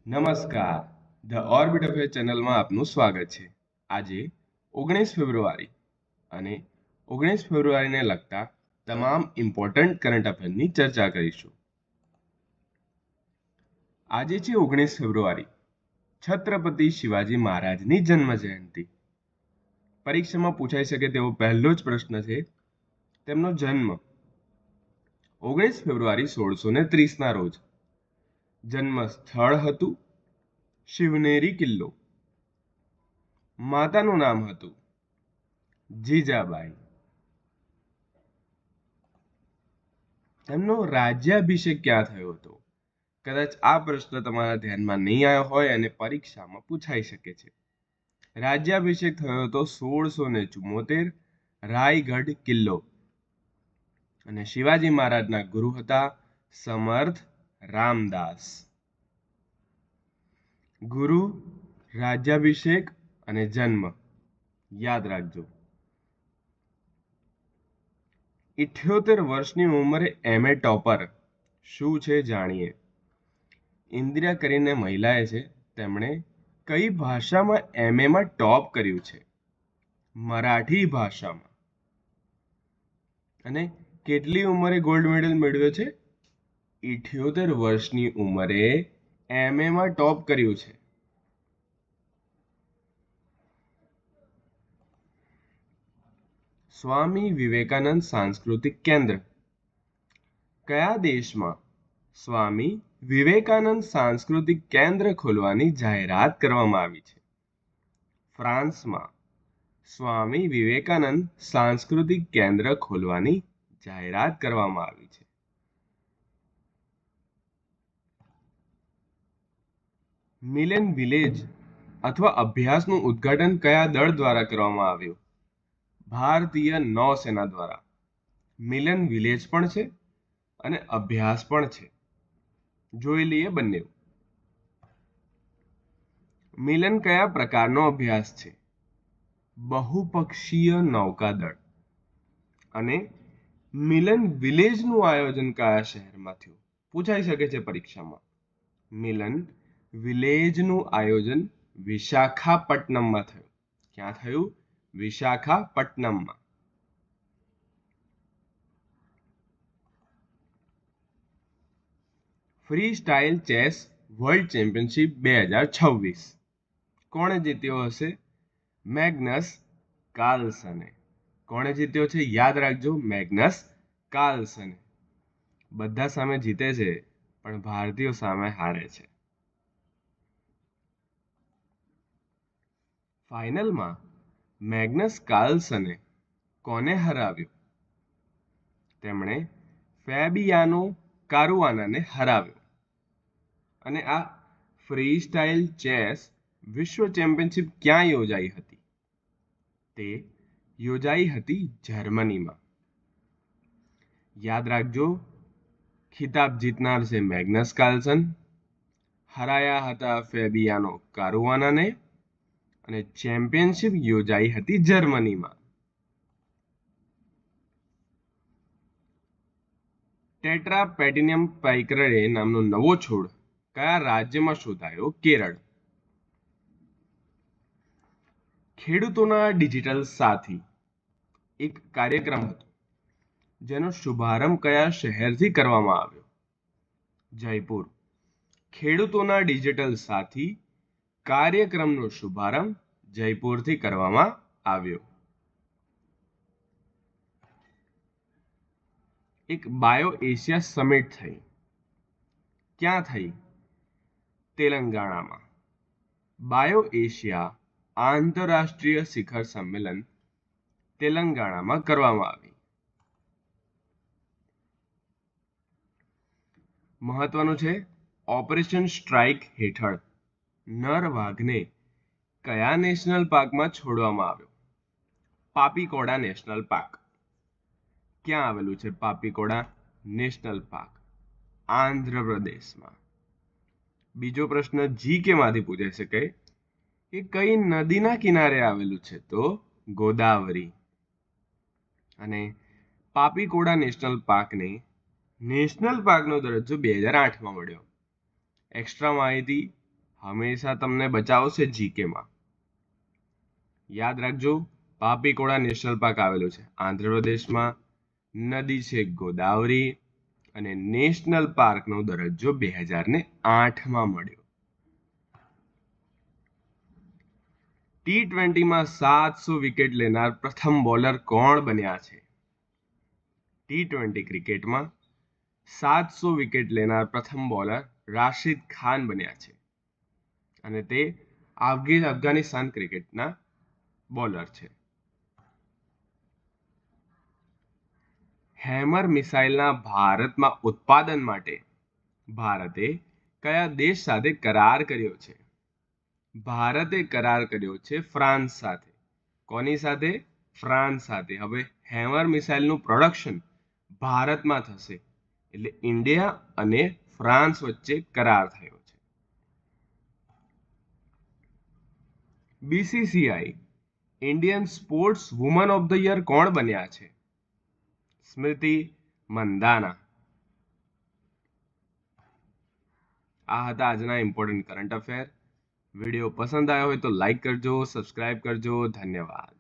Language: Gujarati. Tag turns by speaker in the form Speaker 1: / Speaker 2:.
Speaker 1: નમસ્કાર. ધ ઓર્બિટ અફેર ચેનલમાં આપનું સ્વાગત છે. આજે 19 ફેબ્રુઆરી અને 19 ફેબ્રુઆરીને લગતા તમામ ઇમ્પોર્ટન્ટ કરંટ અફેરની ચર્ચા કરીશું. આજે છે 19 ફેબ્રુઆરી, છત્રપતિ શિવાજી મહારાજની જન્મ જયંતિ. પરીક્ષામાં પૂછાઈ શકે તેવો પહેલો જ પ્રશ્ન છે. તેમનો જન્મ 19 ફેબ્રુઆરી 1630ના રોજ. જન્મ સ્થળ હતું શિવનેરી કિલ્લો. માતાનું નામ હતું જીજાબાઈ. તેમનો રાજ્યાભિષેક ક્યાં થયો હતો? કદાચ આ પ્રશ્ન તમારા ધ્યાનમાં નહીં આવ્યો હોય અને પરીક્ષામાં પૂછાઈ શકે છે. રાજ્યાભિષેક થયો હતો 1674, રાયગઢ કિલ્લો. અને શિવાજી મહારાજના ગુરુ હતા સમર્થ રામદાસ. ગુરુ, રાજ્યાભિષેક અને જન્મ યાદ રાખજો. 78 વર્ષની ઉંમરે MA ટોપર શું છે જાણીએ. ઇન્દિરા કરીને મહિલાએ છે, તેમણે કઈ ભાષામાં MAમાં ટોપ કર્યું છે? મરાઠી ભાષામાં. અને કેટલી ઉંમરે ગોલ્ડ મેડલ મેળવ્યો છે? 78 વર્ષની ઉંમરે MAમાં ટોપ કર્યું છે. સ્વામી વિવેકાનંદ સાંસ્કૃતિક કેન્દ્ર કયા દેશમાં સ્વામી વિવેકાનંદ સાંસ્કૃતિક કેન્દ્ર ખોલવાની જાહેરાત કરવામાં આવી છે? ફ્રાન્સમાં સ્વામી વિવેકાનંદ સાંસ્કૃતિક કેન્દ્ર ખોલવાની જાહેરાત કરવામાં આવી છે. મિલન વિલેજ અથવા અભ્યાસનું ઉદ્ઘાટન કયા દળ દ્વારા કરવામાં આવ્યું? ભારતીય નૌસેના દ્વારા. મિલન વિલેજ પણ છે અને અભ્યાસ પણ છે. જોઈ લઈએ બંને. મિલન કયા પ્રકારનો અભ્યાસ છે? બહુપક્ષીય નૌકાદળ. અને મિલન વિલેજનું આયોજન કયા શહેરમાં થયું? પૂછાઈ શકે છે પરીક્ષામાં. મિલન વિલેજનું આયોજન વિશાખાપટ્ટનમમાં થયું. ક્યાં થયું? વિશાખાપટ્ટનમમાં. Free style chess world championship 2026 કોણે જીત્યો હશે? મેગ્નસ કાર્લસને. કોણે જીત્યો છે? યાદ રાખજો, મેગ્નસ કાર્લસને. બધા સામે જીતે છે પણ ભારતીયો સામે હારે છે. ફાઇનલમાં મેગ્નસ કાર્લસને કોને હરાવ્યો? તેમણે ફેબિયાનો કારુઆનાને હરાવ્યો. અને આ ફ્રી સ્ટાઇલ ચેસ વિશ્વ ચેમ્પિયનશિપ ક્યાં યોજાઈ હતી? તે યોજાઈ હતી જર્મનીમાં. યાદ રાખજો, ખિતાબ જીતનાર છે મેગ્નસ કાર્લસન, હરાયા હતા ફેબિયાનો કારુઆનાને અને ચેમ્પિયનશિપ યોજાઈ હતી જર્મનીમાં. ટેટ્રા પેટિનિયમ પાઇક્રેડે નામનો નવો છોડ કયા રાજ્યમાં શોધાયો? કેરળ. ખેડૂતોના ડિજિટલ સાથી એક કાર્યક્રમ હતો જેનો શુભારંભ કયા શહેરથી કરવામાં આવ્યો? જયપુર. ખેડૂતોના ડિજિટલ સાથી કાર્યક્રમનો શુભારંભ જયપુરથી કરવામાં આવ્યો. એક બાયો એશિયા સમિટ થઈ. ક્યાં થઈ? તેલંગાણામાં. બાયો એશિયા આંતરરાષ્ટ્રીય શિખર સંમેલન તેલંગાણામાં કરવામાં આવી. મહત્વનું છે, ઓપરેશન સ્ટ્રાઇક હેઠળ નર વાઘને કયા નેશનલ પાર્કમાં છોડવામાં આવ્યો? પાપીકોડા નેશનલ પાર્ક. ક્યાં આવેલું છે પાપીકોડા નેશનલ પાર્ક? આંધ્રપ્રદેશમાં. બીજો પ્રશ્ન જીકે માંથી પૂછાઈ શકે કે કઈ નદીના કિનારે આવેલું છે? તો ગોદાવરી. અને પાપીકોડા નેશનલ પાર્કને નેશનલ પાર્કનો દરજ્જો 2008માં મળ્યો. એક્સ્ટ્રા માહિતી હંમેશા તમને બચાવશે જીકેમાં. યાદ રાખજો, પાપીકોડા નેશનલ પાર્ક આવેલું છે આંધ્રપ્રદેશમાં. નદી છે ગોદાવરી અને નેશનલ પાર્કનો દરજ્જો 2008માં મળ્યો. T20માં 700 વિકેટ લેનાર પ્રથમ બોલર કોણ બન્યા છે? T20 ક્રિકેટમાં 700 વિકેટ લેનાર પ્રથમ બોલર રાશિદ ખાન બન્યા છે અને તે અફઘાનિસ્તાન ક્રિકેટના બોલર છે. હેમર મિસાઇલના ભારતમાં ઉત્પાદન માટે ભારતે કયા દેશ સાથે કરાર કર્યો છે? ભારતે કરાર કર્યો છે ફ્રાન્સ સાથે. કોની સાથે? ફ્રાન્સ સાથે. હવે હેમર મિસાઇલનું પ્રોડક્શન ભારતમાં થશે એટલે ઇન્ડિયા અને ફ્રાન્સ વચ્ચે કરાર થયો છે. BCCI Indian sports woman of the year કોણ બન્યા છે? સ્મૃતિ મંદાના. આ હતા આજના ઇમ્પોર્ટન્ટ કરંટ અફેર. વિડીયો પસંદ આવ્યો હોય તો લાઈક કરજો, સબસ્ક્રાઇબ કરજો. ધન્યવાદ.